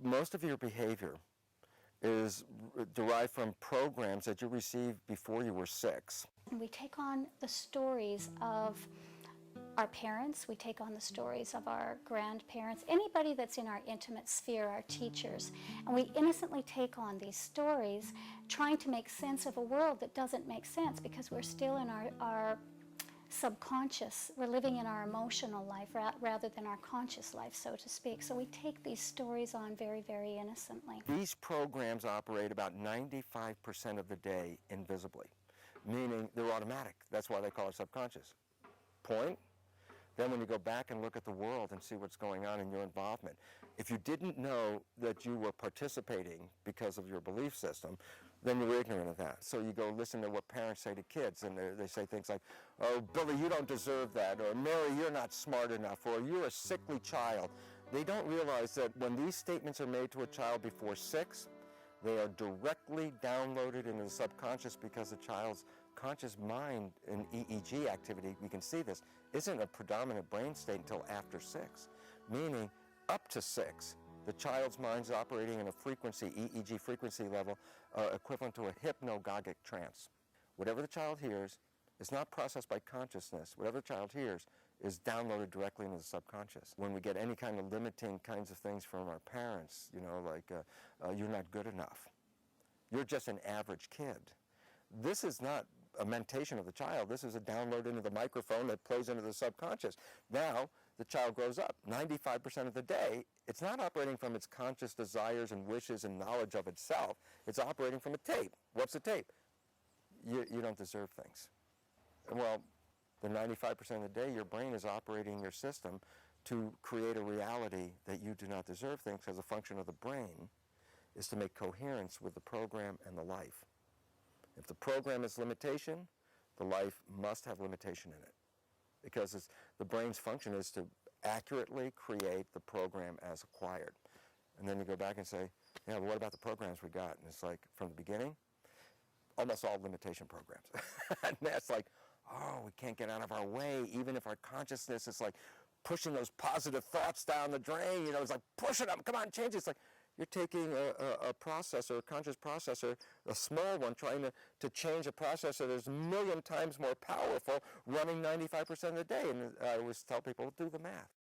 most of your behavior is derived from programs that you received before you were 6. We take on the stories of our parents, we take on the stories of our grandparents, anybody that's in our intimate sphere, our teachers, and we innocently take on these stories trying to make sense of a world that doesn't make sense because we're still in our subconscious. We're living in our emotional life rather than our conscious life, so to speak. So we take these stories on very, very innocently. These programs operate about 95% of the day invisibly, meaning they're automatic. That's why they call it subconscious. Point. Then when you go back and look at the world and see what's going on in your involvement, if you didn't know that you were participating because of your belief system, then you were ignorant of that. So you go listen to what parents say to kids, and they say things like, "Oh, Billy, you don't deserve that," or "Mary, you're not smart enough," or "You're a sickly child." They don't realize that when these statements are made to a child before 6, they are directly downloaded into the subconscious because the child's conscious mind and EEG activity, we can see this, isn't a predominant brain state until after 6, meaning up to 6, the child's mind's operating in a frequency, EEG frequency level, equivalent to a hypnagogic trance. Whatever the child hears is not processed by consciousness. Whatever the child hears is downloaded directly into the subconscious. When we get any kind of limiting kinds of things from our parents, you know, like, you're not good enough, you're just an average kid, this is not a mentation of the child. This is a download into the microphone that plays into the subconscious. Now, the child grows up. 95% of the day, it's not operating from its conscious desires and wishes and knowledge of itself. It's operating from a tape. What's a tape? You don't deserve things. Well, the 95% of the day, your brain is operating your system to create a reality that you do not deserve things, because a function of the brain is to make coherence with the program and the life. If the program is limitation, the life must have limitation in it, because the brain's function is to accurately create the program as acquired. And then you go back and say, yeah, well, what about the programs we got? And it's like, from the beginning, almost all limitation programs. And that's like, oh, we can't get out of our way, even if our consciousness is like pushing those positive thoughts down the drain, you know, it's like, push it up, come on, change it. It's like, you're taking a processor, a conscious processor, a small one, trying to change a processor that's a million times more powerful, running 95% of the day. And I always tell people, do the math.